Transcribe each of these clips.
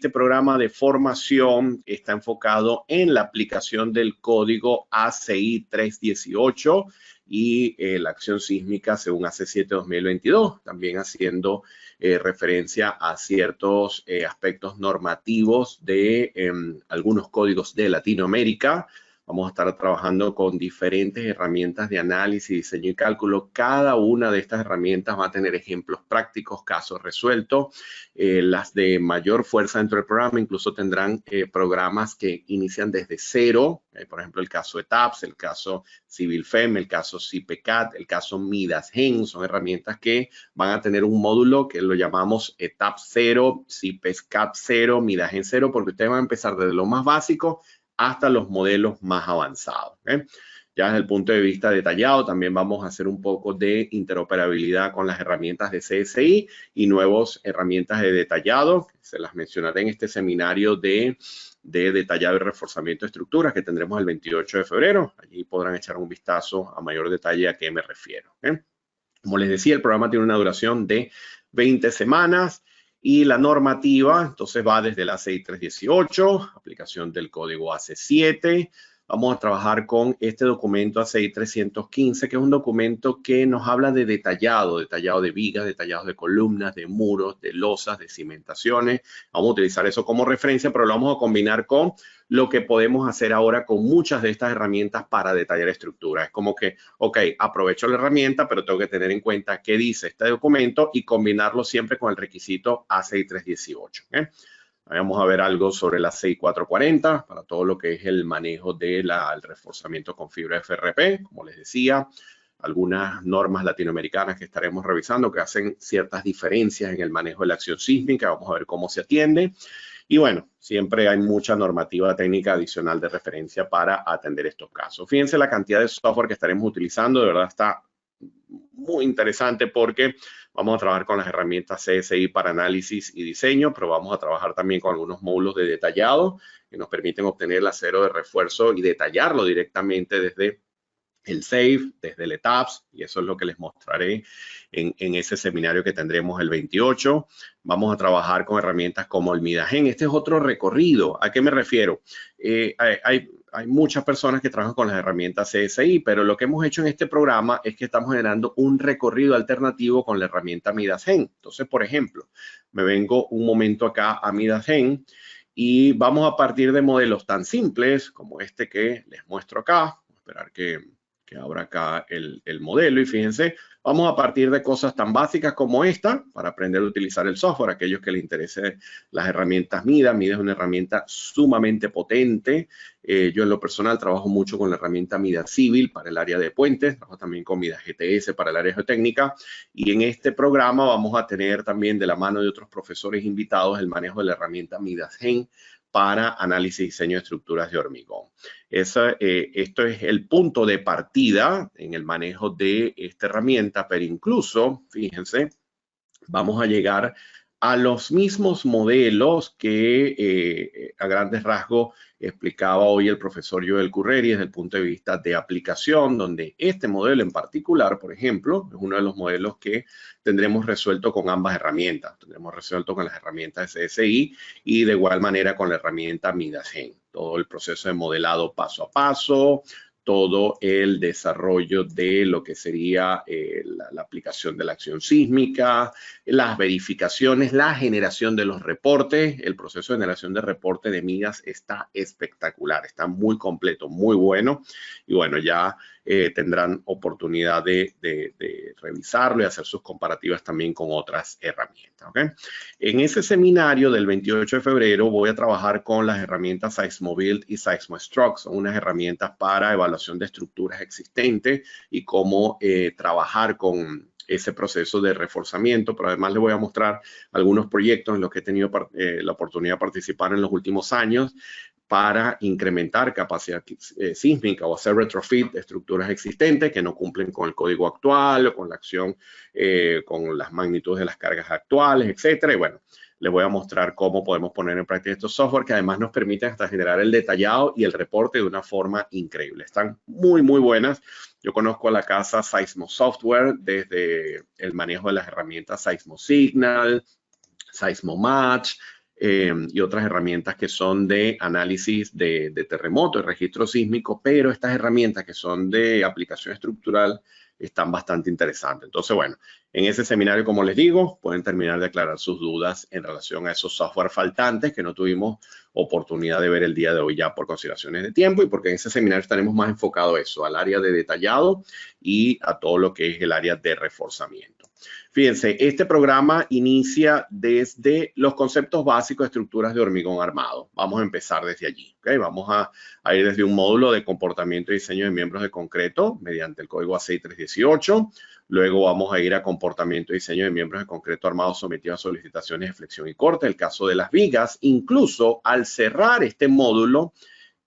este programa de formación está enfocado en la aplicación del código ACI 318 y la acción sísmica según AC7 2022, también haciendo referencia a ciertos aspectos normativos de algunos códigos de Latinoamérica. Vamos a estar trabajando con diferentes herramientas de análisis, diseño y cálculo. Cada una de estas herramientas va a tener ejemplos prácticos, casos resueltos. Las de mayor fuerza dentro del programa incluso tendrán programas que inician desde cero. Por ejemplo, el caso ETAPS, el caso CivilFem, el caso CIPECAT, el caso MIDAS-GEN. Son herramientas que van a tener un módulo que lo llamamos ETAPS 0, CIPECAT 0, MIDAS-GEN 0, porque ustedes van a empezar desde lo más básico hasta los modelos más avanzados. Ya desde el punto de vista detallado, también vamos a hacer un poco de interoperabilidad con las herramientas de CSI y nuevas herramientas de detallado. Se las mencionaré en este seminario de detallado y reforzamiento de estructuras que tendremos el 28 de febrero. Allí podrán echar un vistazo a mayor detalle a qué me refiero. Como les decía, el programa tiene una duración de 20 semanas. Y la normativa, entonces, va desde la ACI 318, aplicación del código AC7. Vamos a trabajar con este documento ACI 315, que es un documento que nos habla de detallado de vigas, detallado de columnas, de muros, de losas, de cimentaciones. Vamos a utilizar eso como referencia, pero lo vamos a combinar con lo que podemos hacer ahora con muchas de estas herramientas para detallar estructuras. Es como que, ok, aprovecho la herramienta, pero tengo que tener en cuenta qué dice este documento y combinarlo siempre con el requisito ACI 318. Vamos a ver algo sobre la ACI 440 para todo lo que es el manejo del reforzamiento con fibra FRP, como les decía. Algunas normas latinoamericanas que estaremos revisando que hacen ciertas diferencias en el manejo de la acción sísmica. Vamos a ver cómo se atiende. Y bueno, siempre hay mucha normativa técnica adicional de referencia para atender estos casos. Fíjense la cantidad de software que estaremos utilizando, de verdad está muy interesante porque vamos a trabajar con las herramientas CSI para análisis y diseño, pero vamos a trabajar también con algunos módulos de detallado que nos permiten obtener el acero de refuerzo y detallarlo directamente desde el SAFE, desde el ETAPS, y eso es lo que les mostraré en ese seminario que tendremos el 28. Vamos a trabajar con herramientas como el MIDAS-GEN. Este es otro recorrido. ¿A qué me refiero? Hay muchas personas que trabajan con las herramientas CSI, pero lo que hemos hecho en este programa es que estamos generando un recorrido alternativo con la herramienta MIDAS-GEN. Entonces, por ejemplo, me vengo un momento acá a MIDAS-GEN y vamos a partir de modelos tan simples como este que les muestro acá. Voy a esperar que abra acá el modelo y fíjense, vamos a partir de cosas tan básicas como esta para aprender a utilizar el software. Aquellos que les interesen las herramientas MIDAS. MIDAS es una herramienta sumamente potente. Yo en lo personal trabajo mucho con la herramienta MIDAS Civil para el área de puentes, trabajo también con MIDAS GTS para el área geotécnica y en este programa vamos a tener también de la mano de otros profesores invitados el manejo de la herramienta MIDAS-GEN para análisis y diseño de estructuras de hormigón. Esto es el punto de partida en el manejo de esta herramienta, pero incluso, fíjense, vamos a llegar a los mismos modelos que a grandes rasgos explicaba hoy el profesor Joel Curreri desde el punto de vista de aplicación, donde este modelo en particular, por ejemplo, es uno de los modelos que tendremos resuelto con ambas herramientas. Tendremos resuelto con las herramientas de CSI y de igual manera con la herramienta MIDAS-GEN. Todo el proceso de modelado paso a paso, todo el desarrollo de lo que sería la aplicación de la acción sísmica, las verificaciones, la generación de los reportes. El proceso de generación de reporte de MIDAS está espectacular, está muy completo, muy bueno. Y bueno, ya tendrán oportunidad de revisarlo y hacer sus comparativas también con otras herramientas. ¿Okay? En ese seminario del 28 de febrero voy a trabajar con las herramientas SeismoBuild y SeismoStruct. Son unas herramientas para evaluación de estructuras existentes y cómo trabajar con ese proceso de reforzamiento, pero además les voy a mostrar algunos proyectos en los que he tenido la oportunidad de participar en los últimos años para incrementar capacidad sísmica o hacer retrofit de estructuras existentes que no cumplen con el código actual o con la acción, con las magnitudes de las cargas actuales, etcétera. Y bueno, les voy a mostrar cómo podemos poner en práctica estos software que además nos permiten hasta generar el detallado y el reporte de una forma increíble. Están muy, muy buenas. Yo conozco a la casa Seismo Software desde el manejo de las herramientas Seismo Signal, Seismo Match, y otras herramientas que son de análisis de terremoto y registro sísmico, pero estas herramientas que son de aplicación estructural están bastante interesantes. Entonces, bueno, en ese seminario, como les digo, pueden terminar de aclarar sus dudas en relación a esos software faltantes que no tuvimos oportunidad de ver el día de hoy ya por consideraciones de tiempo y porque en ese seminario estaremos más enfocados a eso, al área de detallado y a todo lo que es el área de reforzamiento. Fíjense, este programa inicia desde los conceptos básicos de estructuras de hormigón armado. Vamos a empezar desde allí. ¿Okay? Vamos a ir desde un módulo de comportamiento y diseño de miembros de concreto mediante el código A6318. Luego vamos a ir a comportamiento y diseño de miembros de concreto armados sometidos a solicitaciones de flexión y corte. El caso de las vigas, incluso al cerrar este módulo,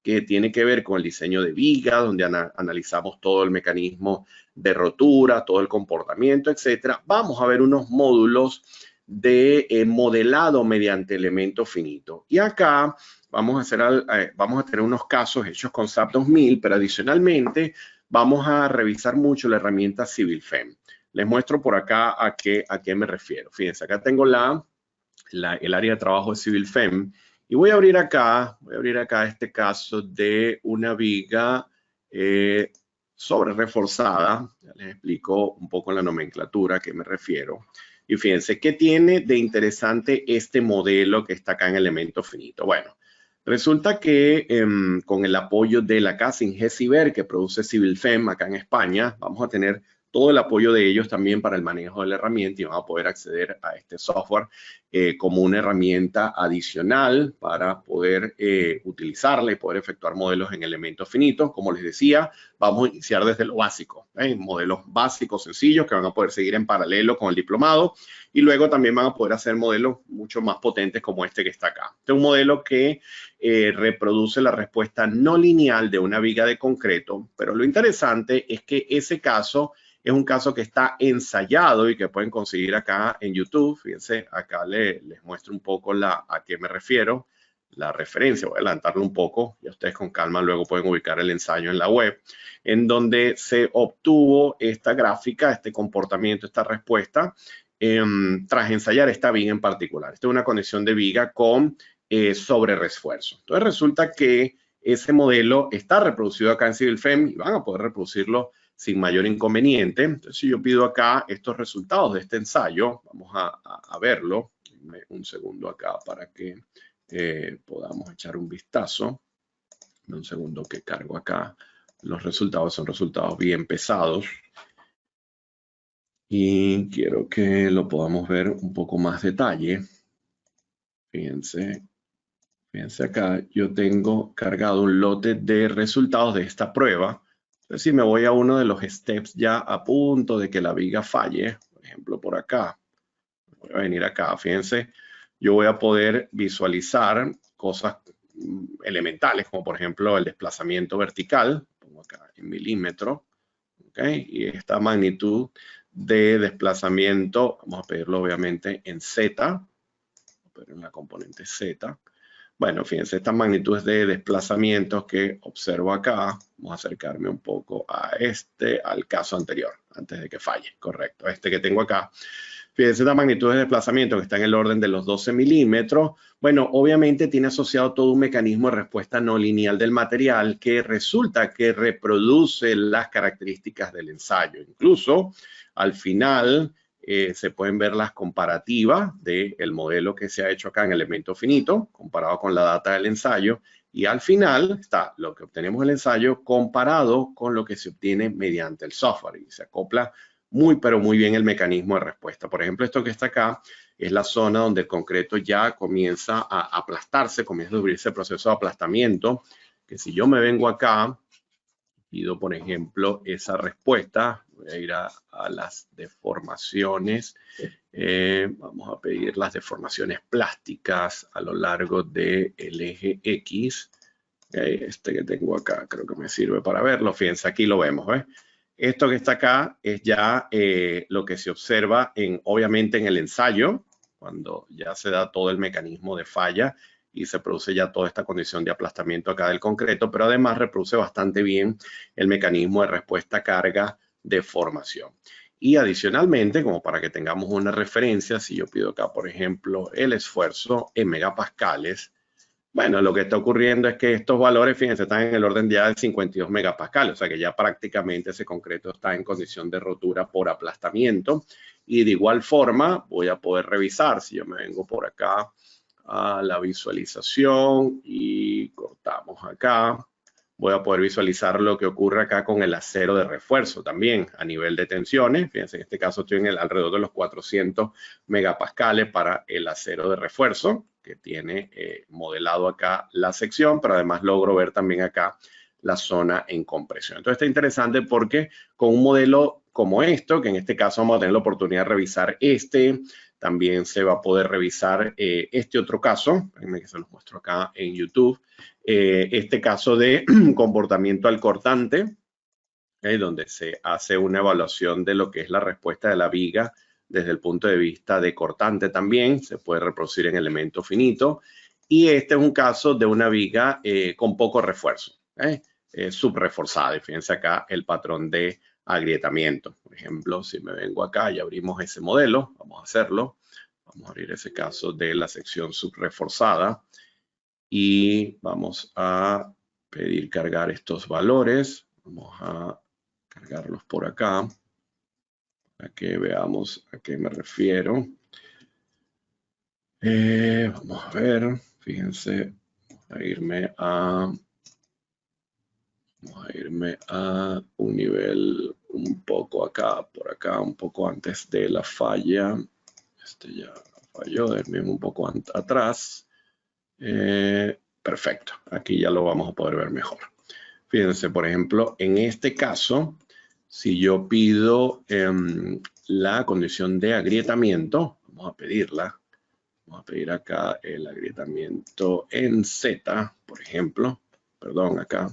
que tiene que ver con el diseño de vigas, donde analizamos todo el mecanismo de rotura, todo el comportamiento, etcétera. Vamos a ver unos módulos de modelado mediante elementos finitos. Y acá vamos a tener unos casos hechos con SAP 2000, pero adicionalmente vamos a revisar mucho la herramienta CivilFEM. Les muestro por acá a qué me refiero. Fíjense, acá tengo el área de trabajo de CivilFEM. Y voy a abrir acá este caso de una viga sobre reforzada. Ya les explico un poco la nomenclatura a qué me refiero. Y fíjense, ¿qué tiene de interesante este modelo que está acá en elemento finito? Bueno, resulta que con el apoyo de la casa Ingesiber que produce CivilFEM acá en España, vamos a tener todo el apoyo de ellos también para el manejo de la herramienta y van a poder acceder a este software como una herramienta adicional para poder utilizarla y poder efectuar modelos en elementos finitos. Como les decía, vamos a iniciar desde lo básico, modelos básicos, sencillos, que van a poder seguir en paralelo con el diplomado y luego también van a poder hacer modelos mucho más potentes como este que está acá. Este es un modelo que reproduce la respuesta no lineal de una viga de concreto, pero lo interesante es que ese caso es un caso que está ensayado y que pueden conseguir acá en YouTube. Fíjense, acá les muestro un poco a qué me refiero, la referencia. Voy a adelantarlo un poco y ustedes con calma luego pueden ubicar el ensayo en la web, en donde se obtuvo esta gráfica, este comportamiento, esta respuesta, tras ensayar esta viga en particular. Esta es una conexión de viga con sobre refuerzo. Entonces resulta que ese modelo está reproducido acá en CivilFEM y van a poder reproducirlo sin mayor inconveniente. Entonces, si yo pido acá estos resultados de este ensayo, vamos a verlo. Un segundo acá para que podamos echar un vistazo. Un segundo que cargo acá. Los resultados son resultados bien pesados. Y quiero que lo podamos ver un poco más detalle. Fíjense acá, yo tengo cargado un lote de resultados de esta prueba. Entonces, si me voy a uno de los steps ya a punto de que la viga falle, por ejemplo, por acá, voy a venir acá, fíjense, yo voy a poder visualizar cosas elementales, como por ejemplo el desplazamiento vertical, pongo acá en milímetros, ¿ok? Y esta magnitud de desplazamiento, vamos a pedirlo obviamente en Z, pero en la componente Z. Bueno, fíjense, estas magnitudes de desplazamientos que observo acá, vamos a acercarme un poco al caso anterior, antes de que falle, correcto, este que tengo acá. Fíjense, esta magnitud de desplazamiento que está en el orden de los 12 milímetros, bueno, obviamente tiene asociado todo un mecanismo de respuesta no lineal del material que resulta que reproduce las características del ensayo. Incluso, al final, se pueden ver las comparativas del modelo que se ha hecho acá en elemento finito, comparado con la data del ensayo, y al final está lo que obtenemos del ensayo comparado con lo que se obtiene mediante el software, y se acopla pero muy bien el mecanismo de respuesta. Por ejemplo, esto que está acá es la zona donde el concreto ya comienza a aplastarse, comienza a abrirse el proceso de aplastamiento, que si yo me vengo acá, pido, por ejemplo, esa respuesta. Voy a ir a las deformaciones. Vamos a pedir las deformaciones plásticas a lo largo del eje X. Este que tengo acá creo que me sirve para verlo. Fíjense, aquí lo vemos. Esto que está acá es ya lo que se observa obviamente en el ensayo, cuando ya se da todo el mecanismo de falla y se produce ya toda esta condición de aplastamiento acá del concreto, pero además reproduce bastante bien el mecanismo de respuesta carga deformación. Y adicionalmente, como para que tengamos una referencia, si yo pido acá, por ejemplo, el esfuerzo en megapascales, bueno, lo que está ocurriendo es que estos valores, fíjense, están en el orden ya de 52 megapascales, o sea que ya prácticamente ese concreto está en condición de rotura por aplastamiento. Y de igual forma, voy a poder revisar, si yo me vengo por acá a la visualización y cortamos acá, voy a poder visualizar lo que ocurre acá con el acero de refuerzo también a nivel de tensiones. Fíjense, en este caso estoy en alrededor de los 400 megapascales para el acero de refuerzo, que tiene modelado acá la sección, pero además logro ver también acá la zona en compresión. Entonces está interesante porque con un modelo como esto, que en este caso vamos a tener la oportunidad de revisar también se va a poder revisar este otro caso, déjenme que se los muestro acá en YouTube, este caso de comportamiento al cortante, donde se hace una evaluación de lo que es la respuesta de la viga desde el punto de vista de cortante también, se puede reproducir en elemento finito, y este es un caso de una viga con poco refuerzo, subreforzada, y fíjense acá el patrón de agrietamiento. Por ejemplo, si me vengo acá y abrimos ese modelo, vamos a hacerlo, vamos a abrir ese caso de la sección subreforzada y vamos a pedir cargar estos valores, vamos a cargarlos por acá para que veamos a qué me refiero. Vamos a ver, fíjense, vamos a irme a un nivel un poco acá, por acá, un poco antes de la falla. Este ya falló, denme un poco atrás. Perfecto, aquí ya lo vamos a poder ver mejor. Fíjense, por ejemplo, en este caso, si yo pido la condición de agrietamiento, vamos a pedirla. Vamos a pedir acá el agrietamiento en Z, por ejemplo. Perdón, acá.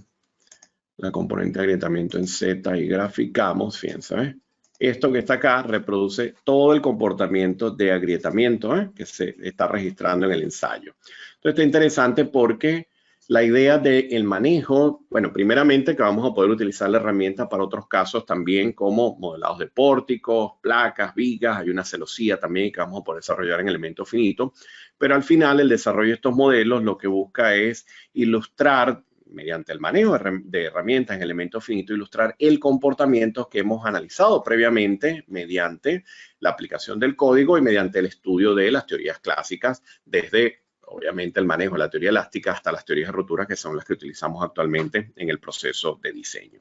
La componente de agrietamiento en Z y graficamos, fíjense, esto que está acá reproduce todo el comportamiento de agrietamiento que se está registrando en el ensayo. Entonces está interesante porque la idea del manejo, bueno, primeramente que vamos a poder utilizar la herramienta para otros casos también como modelados de pórticos, placas, vigas, hay una celosía también que vamos a poder desarrollar en elemento finito, pero al final el desarrollo de estos modelos lo que busca es ilustrar mediante el manejo de herramientas en elemento finito, ilustrar el comportamiento que hemos analizado previamente mediante la aplicación del código y mediante el estudio de las teorías clásicas, desde obviamente el manejo de la teoría elástica hasta las teorías de rotura, que son las que utilizamos actualmente en el proceso de diseño.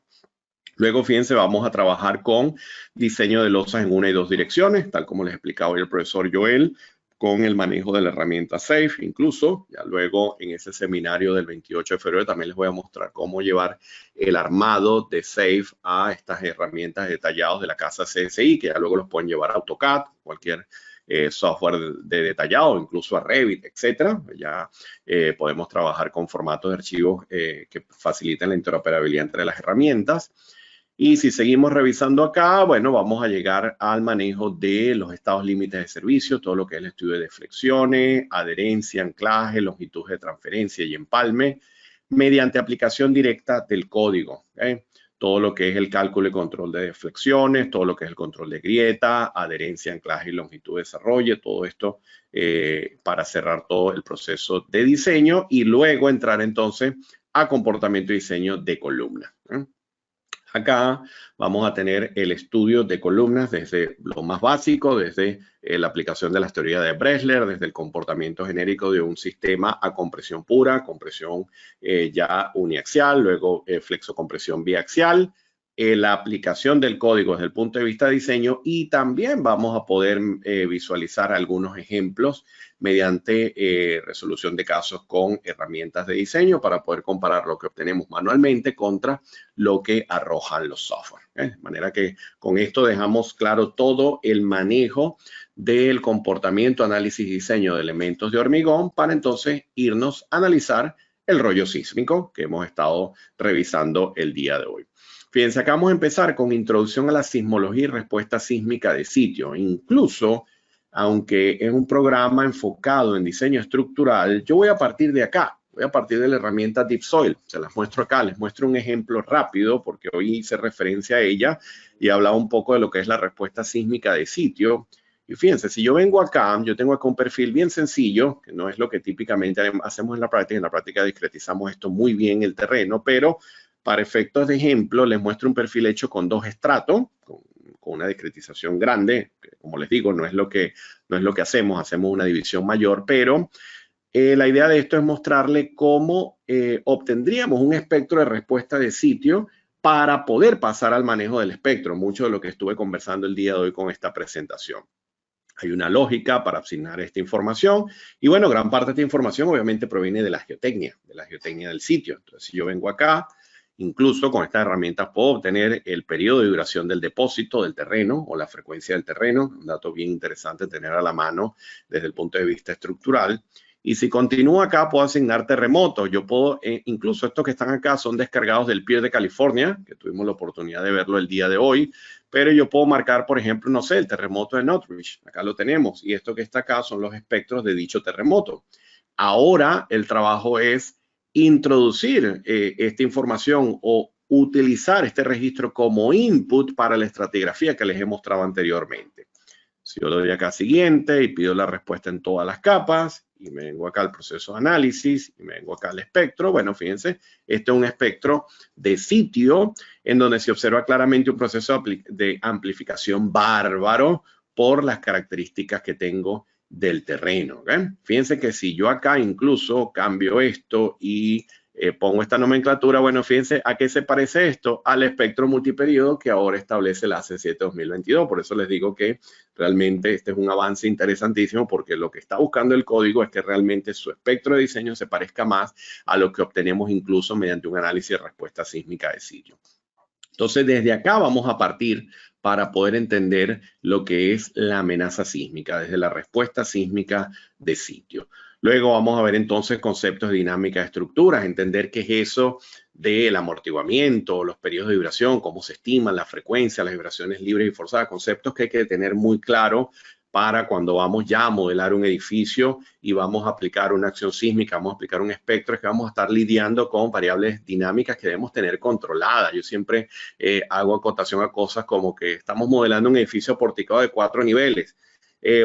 Luego, fíjense, vamos a trabajar con diseño de losas en una y dos direcciones, tal como les explicaba hoy el profesor Joel, con el manejo de la herramienta SAFE, incluso, ya luego en ese seminario del 28 de febrero también les voy a mostrar cómo llevar el armado de SAFE a estas herramientas detalladas de la casa CSI, que ya luego los pueden llevar a AutoCAD, cualquier software de detallado, incluso a Revit, etcétera. Ya podemos trabajar con formatos de archivos que faciliten la interoperabilidad entre las herramientas. Y si seguimos revisando acá, bueno, vamos a llegar al manejo de los estados límites de servicio, todo lo que es el estudio de flexiones, adherencia, anclaje, longitud de transferencia y empalme, mediante aplicación directa del código. Todo lo que es el cálculo y control de deflexiones, todo lo que es el control de grieta, adherencia, anclaje y longitud de desarrollo, todo esto para cerrar todo el proceso de diseño y luego entrar entonces a comportamiento y diseño de columna. Acá vamos a tener el estudio de columnas desde lo más básico, desde la aplicación de las teorías de Bressler, desde el comportamiento genérico de un sistema a compresión pura, compresión ya uniaxial, luego flexocompresión biaxial, la aplicación del código desde el punto de vista de diseño y también vamos a poder visualizar algunos ejemplos mediante resolución de casos con herramientas de diseño para poder comparar lo que obtenemos manualmente contra lo que arrojan los software. De manera que con esto dejamos claro todo el manejo del comportamiento, análisis y diseño de elementos de hormigón para entonces irnos a analizar el rollo sísmico que hemos estado revisando el día de hoy. Fíjense, acá vamos a empezar con introducción a la sismología y respuesta sísmica de sitio. Incluso, aunque es un programa enfocado en diseño estructural, yo voy a partir de acá. Voy a partir de la herramienta Deep Soil. Se las muestro acá. Les muestro un ejemplo rápido porque hoy hice referencia a ella y hablaba un poco de lo que es la respuesta sísmica de sitio. Y fíjense, si yo vengo acá, yo tengo acá un perfil bien sencillo, que no es lo que típicamente hacemos en la práctica. En la práctica discretizamos esto muy bien el terreno, pero para efectos de ejemplo, les muestro un perfil hecho con 2 estratos, con una discretización grande. Como les digo, no es lo que hacemos una división mayor, pero la idea de esto es mostrarle cómo obtendríamos un espectro de respuesta de sitio para poder pasar al manejo del espectro, mucho de lo que estuve conversando el día de hoy con esta presentación. Hay una lógica para asignar esta información y bueno, gran parte de esta información obviamente proviene de la geotecnia del sitio. Entonces, si yo vengo acá, incluso con estas herramientas puedo obtener el periodo de duración del depósito del terreno o la frecuencia del terreno, un dato bien interesante tener a la mano desde el punto de vista estructural. Y si continúo acá, puedo asignar terremotos. Yo puedo, incluso estos que están acá son descargados del Pier de California, que tuvimos la oportunidad de verlo el día de hoy, pero yo puedo marcar, por ejemplo, no sé, el terremoto de Northridge. Acá lo tenemos. Y esto que está acá son los espectros de dicho terremoto. Ahora el trabajo es introducir esta información o utilizar este registro como input para la estratigrafía que les he mostrado anteriormente. Si yo le doy acá siguiente y pido la respuesta en todas las capas y me vengo acá al proceso de análisis y me vengo acá al espectro, bueno, fíjense, este es un espectro de sitio en donde se observa claramente un proceso de amplificación bárbaro por las características que tengo del terreno. ¿Okay? Fíjense que si yo acá incluso cambio esto y pongo esta nomenclatura, bueno, fíjense a qué se parece esto, al espectro multiperiodo que ahora establece la AC7 2022. Por eso les digo que realmente este es un avance interesantísimo porque lo que está buscando el código es que realmente su espectro de diseño se parezca más a lo que obtenemos incluso mediante un análisis de respuesta sísmica de sitio. Entonces, desde acá vamos a partir para poder entender lo que es la amenaza sísmica, desde la respuesta sísmica de sitio. Luego vamos a ver entonces conceptos de dinámica de estructuras, entender qué es eso del amortiguamiento, los periodos de vibración, cómo se estiman la frecuencia, las vibraciones libres y forzadas, conceptos que hay que tener muy claro para cuando vamos ya a modelar un edificio y vamos a aplicar una acción sísmica, vamos a aplicar un espectro, es que vamos a estar lidiando con variables dinámicas que debemos tener controladas. Yo siempre hago acotación a cosas como que estamos modelando un edificio porticado de 4 niveles.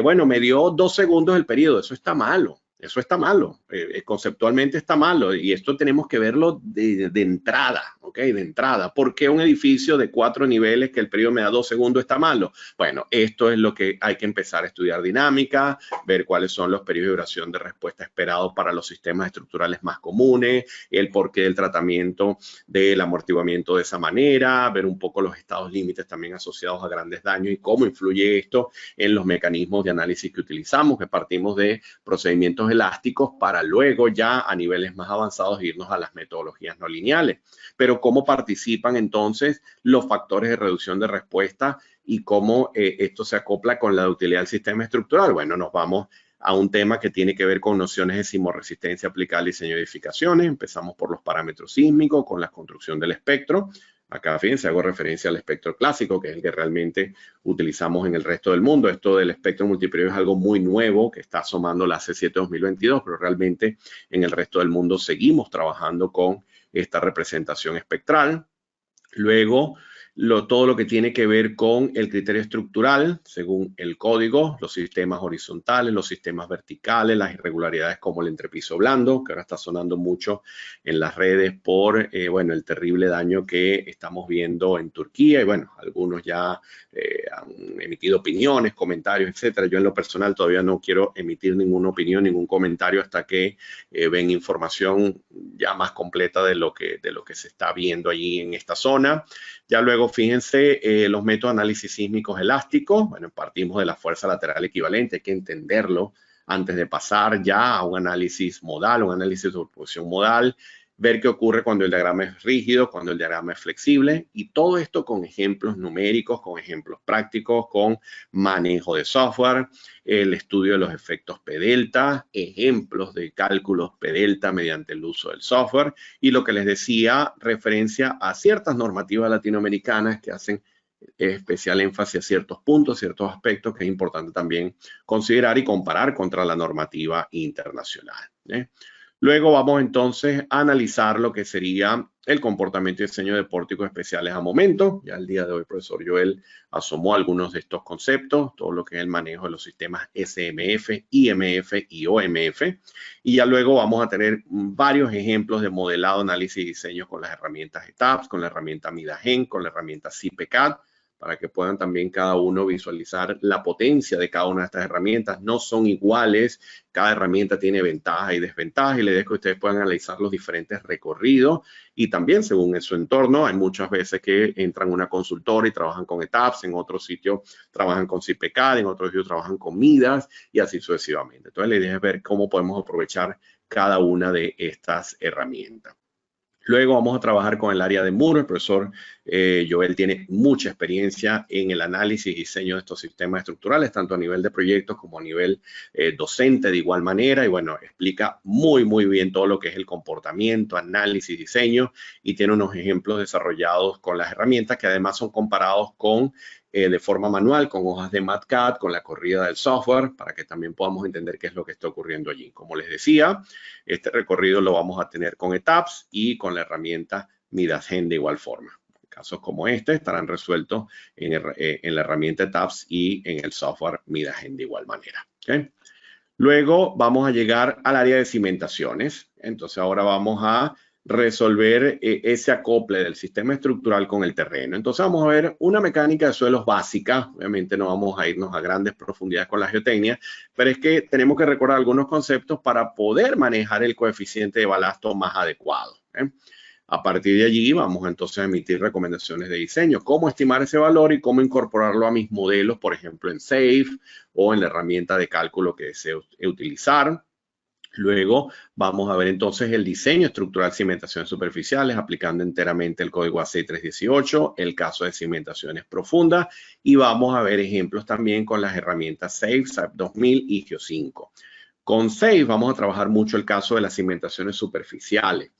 Bueno, me dio 2 segundos el periodo, eso está malo. Eso está malo, conceptualmente está malo y esto tenemos que verlo de entrada, ¿ok? De entrada. ¿Por qué un edificio de 4 niveles que el periodo me da 2 segundos está malo? Bueno, esto es lo que hay que empezar a estudiar dinámica, ver cuáles son los periodos de duración de respuesta esperados para los sistemas estructurales más comunes, el porqué del tratamiento del amortiguamiento de esa manera, ver un poco los estados límites también asociados a grandes daños y cómo influye esto en los mecanismos de análisis que utilizamos, que partimos de procedimientos elásticos para luego ya a niveles más avanzados irnos a las metodologías no lineales. Pero cómo participan entonces los factores de reducción de respuesta y cómo esto se acopla con la utilidad del sistema estructural. Bueno, nos vamos a un tema que tiene que ver con nociones de sismorresistencia aplicada al diseño de edificaciones. Empezamos por los parámetros sísmicos, con la construcción del espectro. Acá, fíjense, hago referencia al espectro clásico, que es el que realmente utilizamos en el resto del mundo. Esto del espectro multiperiodo es algo muy nuevo que está asomando la AC7 2022, pero realmente en el resto del mundo seguimos trabajando con esta representación espectral. Luego, todo lo que tiene que ver con el criterio estructural, según el código, los sistemas horizontales, los sistemas verticales, las irregularidades como el entrepiso blando, que ahora está sonando mucho en las redes por, bueno, el terrible daño que estamos viendo en Turquía. Y bueno, algunos ya han emitido opiniones, comentarios, etcétera. Yo en lo personal todavía no quiero emitir ninguna opinión, ningún comentario hasta que ven información ya más completa de lo que se está viendo allí en esta zona. Ya luego, fíjense, los métodos de análisis sísmicos elásticos. Bueno, partimos de la fuerza lateral equivalente, hay que entenderlo antes de pasar ya a un análisis modal, un análisis de superposición modal, ver qué ocurre cuando el diagrama es rígido, cuando el diagrama es flexible, y todo esto con ejemplos numéricos, con ejemplos prácticos, con manejo de software, el estudio de los efectos P-delta, ejemplos de cálculos P-delta mediante el uso del software, y lo que les decía, referencia a ciertas normativas latinoamericanas que hacen especial énfasis a ciertos puntos, ciertos aspectos que es importante también considerar y comparar contra la normativa internacional. Luego vamos entonces a analizar lo que sería el comportamiento y diseño de pórticos especiales a momento. Ya el día de hoy, profesor Joel asomó algunos de estos conceptos, todo lo que es el manejo de los sistemas SMF, IMF y OMF. Y ya luego vamos a tener varios ejemplos de modelado, análisis y diseño con las herramientas ETAPS, con la herramienta Midagen, con la herramienta CIPECAD, para que puedan también cada uno visualizar la potencia de cada una de estas herramientas. No son iguales, cada herramienta tiene ventajas y desventajas y la idea es que ustedes puedan analizar los diferentes recorridos y también según su entorno. Hay muchas veces que entran a una consultora y trabajan con ETAPS, en otro sitio trabajan con CIPECAD, en otro sitio trabajan con Midas y así sucesivamente. Entonces la idea es ver cómo podemos aprovechar cada una de estas herramientas. Luego vamos a trabajar con el área de muro. El profesor Joel tiene mucha experiencia en el análisis y diseño de estos sistemas estructurales, tanto a nivel de proyectos como a nivel docente de igual manera. Y bueno, explica muy bien todo lo que es el comportamiento, análisis, diseño y tiene unos ejemplos desarrollados con las herramientas que además son comparados con de forma manual con hojas de MATCAD, con la corrida del software, para que también podamos entender qué es lo que está ocurriendo allí. Como les decía, este recorrido lo vamos a tener con ETAPS y con la herramienta Midagen de igual forma. Casos como este estarán resueltos en la herramienta ETAPS y en el software Midagen de igual manera. ¿Okay? Luego vamos a llegar al área de cimentaciones. Entonces ahora vamos a resolver ese acople del sistema estructural con el terreno. Entonces vamos a ver una mecánica de suelos básica. Obviamente no vamos a irnos a grandes profundidades con la geotecnia, pero es que tenemos que recordar algunos conceptos para poder manejar el coeficiente de balasto más adecuado. A partir de allí vamos entonces a emitir recomendaciones de diseño, cómo estimar ese valor y cómo incorporarlo a mis modelos, por ejemplo en SAFE o en la herramienta de cálculo que deseo utilizar. Luego vamos a ver entonces el diseño estructural de cimentaciones superficiales aplicando enteramente el código A6318, el caso de cimentaciones profundas y vamos a ver ejemplos también con las herramientas SAFE, SAP 2000 y Geo5. Con SAFE vamos a trabajar mucho el caso de las cimentaciones superficiales.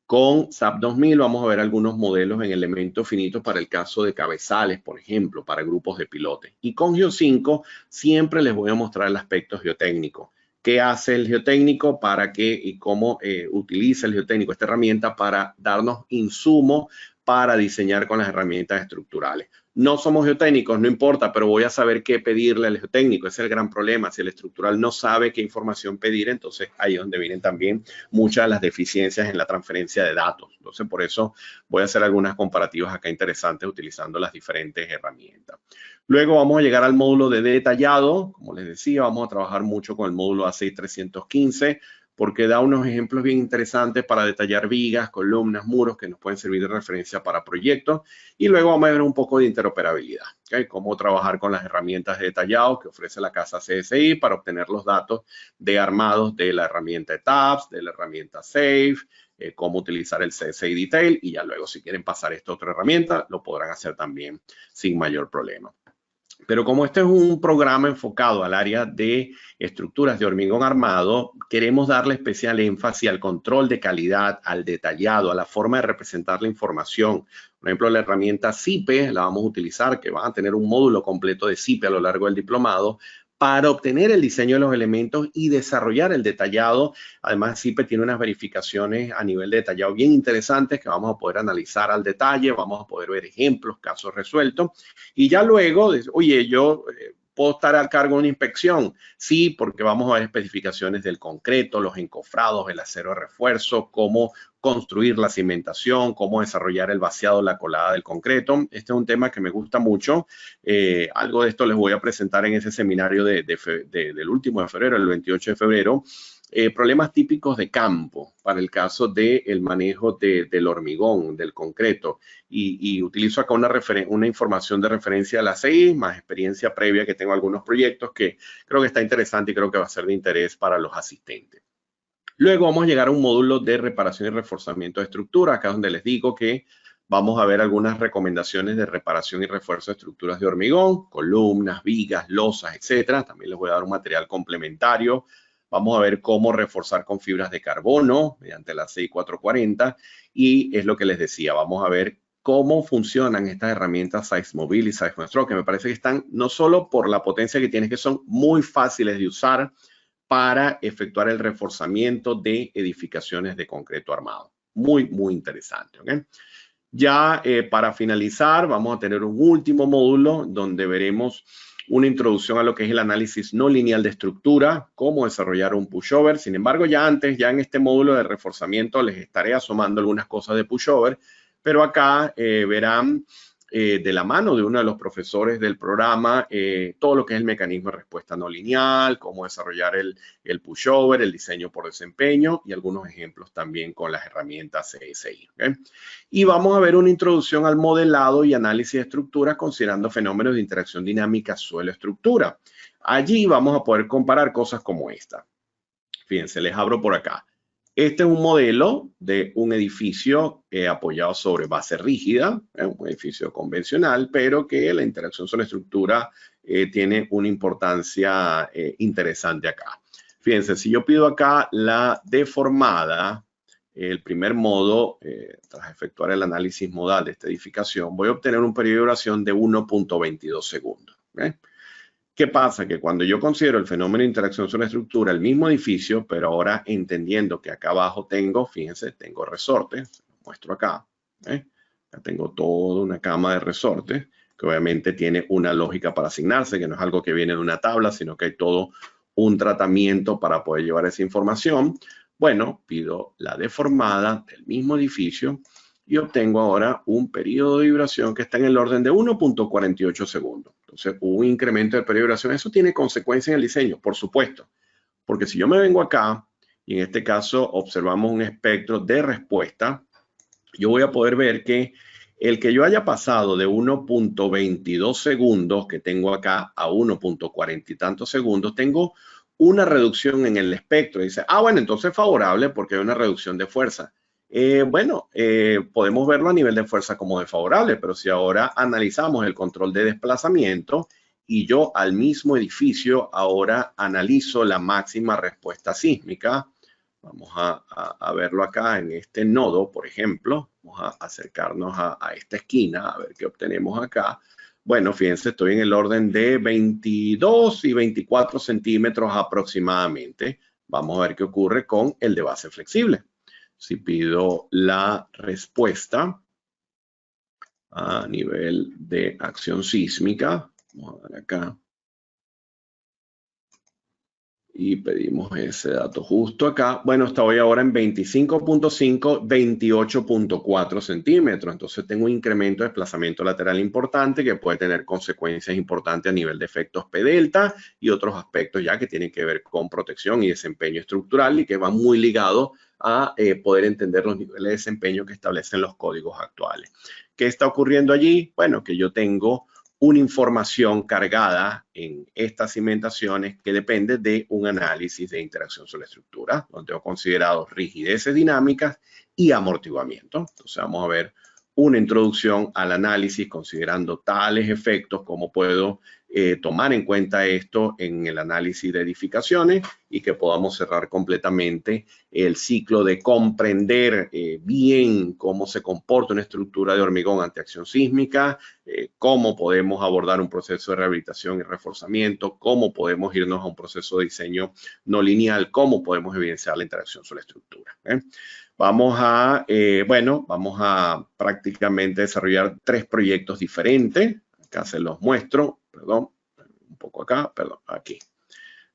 Con SAP 2000 vamos a ver algunos modelos en elementos finitos para el caso de cabezales, por ejemplo, para grupos de pilotes. Y con Geo5 siempre les voy a mostrar el aspecto geotécnico. ¿Qué hace el geotécnico para qué y cómo utiliza el geotécnico esta herramienta para darnos insumos para diseñar con las herramientas estructurales? No somos geotécnicos, no importa, pero voy a saber qué pedirle al geotécnico. Ese es el gran problema. Si el estructural no sabe qué información pedir, entonces ahí es donde vienen también muchas de las deficiencias en la transferencia de datos. Entonces, por eso voy a hacer algunas comparativas acá interesantes utilizando las diferentes herramientas. Luego vamos a llegar al módulo de detallado. Como les decía, vamos a trabajar mucho con el módulo A6315 porque da unos ejemplos bien interesantes para detallar vigas, columnas, muros que nos pueden servir de referencia para proyectos. Y luego vamos a ver un poco de interoperabilidad, ¿okay? Cómo trabajar con las herramientas de detallado que ofrece la casa CSI para obtener los datos de armados de la herramienta ETAPS, de la herramienta SAFE, cómo utilizar el CSI Detail y ya luego si quieren pasar esta otra herramienta lo podrán hacer también sin mayor problema. Pero como este es un programa enfocado al área de estructuras de hormigón armado, queremos darle especial énfasis al control de calidad, al detallado, a la forma de representar la información. Por ejemplo, la herramienta CIPE la vamos a utilizar, que va a tener un módulo completo de CIPE a lo largo del diplomado, para obtener el diseño de los elementos y desarrollar el detallado. Además, CIPE tiene unas verificaciones a nivel de detallado bien interesantes que vamos a poder analizar al detalle, vamos a poder ver ejemplos, casos resueltos. Y ya luego, oye, yo ¿puedo estar a cargo de una inspección? Sí, porque vamos a ver especificaciones del concreto, los encofrados, el acero de refuerzo, cómo construir la cimentación, cómo desarrollar el vaciado, la colada del concreto. Este es un tema que me gusta mucho. Algo de esto les voy a presentar en ese seminario del último de febrero, el 28 de febrero. Problemas típicos de campo para el caso del manejo del hormigón, del concreto. Y utilizo acá una información de referencia a la CI, más experiencia previa que tengo en algunos proyectos que creo que está interesante y creo que va a ser de interés para los asistentes. Luego vamos a llegar a un módulo de reparación y reforzamiento de estructura, acá donde les digo que vamos a ver algunas recomendaciones de reparación y refuerzo de estructuras de hormigón, columnas, vigas, losas, etcétera. También les voy a dar un material complementario. Vamos a ver cómo reforzar con fibras de carbono mediante la CI 440 y es lo que les decía, vamos a ver cómo funcionan estas herramientas SizeMobil y SizeMoStruct, que me parece que están no solo por la potencia que tienen, que son muy fáciles de usar, para efectuar el reforzamiento de edificaciones de concreto armado. Muy, muy interesante. ¿Okay? Ya para finalizar, vamos a tener un último módulo donde veremos una introducción a lo que es el análisis no lineal de estructura, cómo desarrollar un pushover. Sin embargo, ya en este módulo de reforzamiento les estaré asomando algunas cosas de pushover, pero acá verán de la mano de uno de los profesores del programa todo lo que es el mecanismo de respuesta no lineal, cómo desarrollar el pushover, el diseño por desempeño y algunos ejemplos también con las herramientas CSI. ¿Okay? Y vamos a ver una introducción al modelado y análisis de estructuras considerando fenómenos de interacción dinámica suelo-estructura. Allí vamos a poder comparar cosas como esta. Fíjense, les abro por acá. Este es un modelo de un edificio apoyado sobre base rígida, un edificio convencional, pero que la interacción sobre estructura tiene una importancia interesante acá. Fíjense, si yo pido acá la deformada, el primer modo, tras efectuar el análisis modal de esta edificación, voy a obtener un periodo de duración de 1.22 segundos. ¿Okay? ¿Qué pasa? Que cuando yo considero el fenómeno de interacción sobre la estructura, el mismo edificio, pero ahora entendiendo que acá abajo tengo, fíjense, tengo resortes, lo muestro acá. Acá tengo toda una cama de resortes, que obviamente tiene una lógica para asignarse, que no es algo que viene de una tabla, sino que hay todo un tratamiento para poder llevar esa información. Bueno, pido la deformada del mismo edificio y obtengo ahora un periodo de vibración que está en el orden de 1.48 segundos. Entonces, hubo un incremento del periodo de vibración. Eso tiene consecuencias en el diseño, por supuesto, porque si yo me vengo acá y en este caso observamos un espectro de respuesta, yo voy a poder ver que el que yo haya pasado de 1.22 segundos que tengo acá a 1.40 y tantos segundos, tengo una reducción en el espectro. Dice, bueno, entonces es favorable porque hay una reducción de fuerza. Podemos verlo a nivel de fuerza como desfavorable, pero si ahora analizamos el control de desplazamiento y yo al mismo edificio ahora analizo la máxima respuesta sísmica, vamos a verlo acá en este nodo, por ejemplo, vamos a acercarnos a esta esquina, a ver qué obtenemos acá. Bueno, fíjense, estoy en el orden de 22 y 24 centímetros aproximadamente. Vamos a ver qué ocurre con el de base flexible. Si pido la respuesta a nivel de acción sísmica, vamos a dar acá. Y pedimos ese dato justo acá. Bueno, estoy ahora en 25.5, 28.4 centímetros. Entonces tengo un incremento de desplazamiento lateral importante que puede tener consecuencias importantes a nivel de efectos P delta y otros aspectos ya que tienen que ver con protección y desempeño estructural y que van muy ligados a poder entender los niveles de desempeño que establecen los códigos actuales. ¿Qué está ocurriendo allí? Bueno, que yo tengo una información cargada en estas cimentaciones que depende de un análisis de interacción sobre la estructura, donde he considerado rigideces dinámicas y amortiguamiento. Entonces vamos a ver una introducción al análisis considerando tales efectos, cómo puedo tomar en cuenta esto en el análisis de edificaciones y que podamos cerrar completamente el ciclo de comprender bien cómo se comporta una estructura de hormigón ante acción sísmica, cómo podemos abordar un proceso de rehabilitación y reforzamiento, cómo podemos irnos a un proceso de diseño no lineal, cómo podemos evidenciar la interacción sobre la estructura. Vamos a prácticamente desarrollar 3 proyectos diferentes. Acá se los muestro, perdón, un poco acá, perdón, aquí.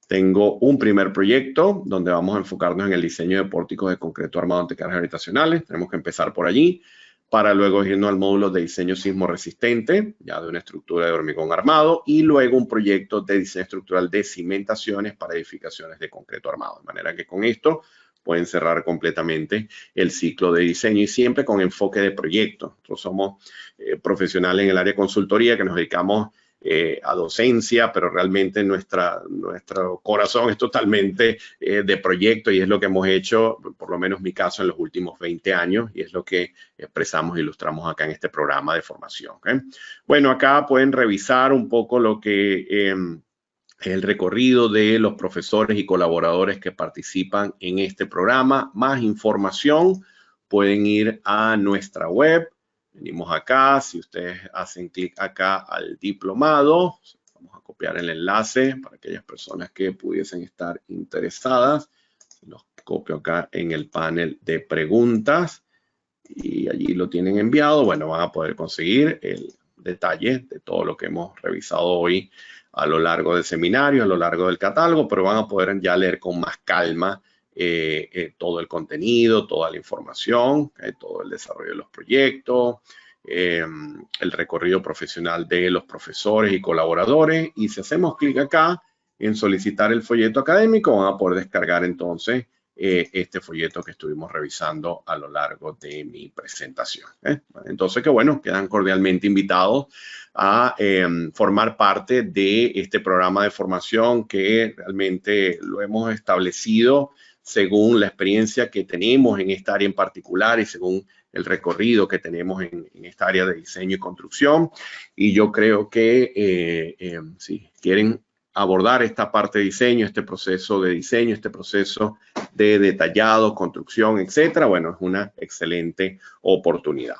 Tengo un primer proyecto donde vamos a enfocarnos en el diseño de pórticos de concreto armado ante cargas gravitacionales. Tenemos que empezar por allí para luego irnos al módulo de diseño sismo resistente, ya de una estructura de hormigón armado, y luego un proyecto de diseño estructural de cimentaciones para edificaciones de concreto armado. De manera que con esto pueden cerrar completamente el ciclo de diseño y siempre con enfoque de proyecto. Nosotros somos profesionales en el área de consultoría que nos dedicamos a docencia, pero realmente nuestro corazón es totalmente de proyecto y es lo que hemos hecho, por lo menos mi caso, en los últimos 20 años y es lo que expresamos e ilustramos acá en este programa de formación. ¿Okay? Bueno, acá pueden revisar un poco lo que el recorrido de los profesores y colaboradores que participan en este programa. Más información, pueden ir a nuestra web. Venimos acá, si ustedes hacen clic acá al diplomado, vamos a copiar el enlace para aquellas personas que pudiesen estar interesadas. Los copio acá en el panel de preguntas y allí lo tienen enviado. Bueno, van a poder conseguir el detalle de todo lo que hemos revisado hoy a lo largo del seminario, a lo largo del catálogo, pero van a poder ya leer con más calma todo el contenido, toda la información, todo el desarrollo de los proyectos, el recorrido profesional de los profesores y colaboradores. Y si hacemos clic acá en solicitar el folleto académico, van a poder descargar entonces este folleto que estuvimos revisando a lo largo de mi presentación. Entonces, que bueno, quedan cordialmente invitados a formar parte de este programa de formación que realmente lo hemos establecido según la experiencia que tenemos en esta área en particular y según el recorrido que tenemos en esta área de diseño y construcción. Y yo creo que si quieren abordar esta parte de diseño, este proceso de diseño, este proceso de detallado, construcción, etcétera, bueno, es una excelente oportunidad.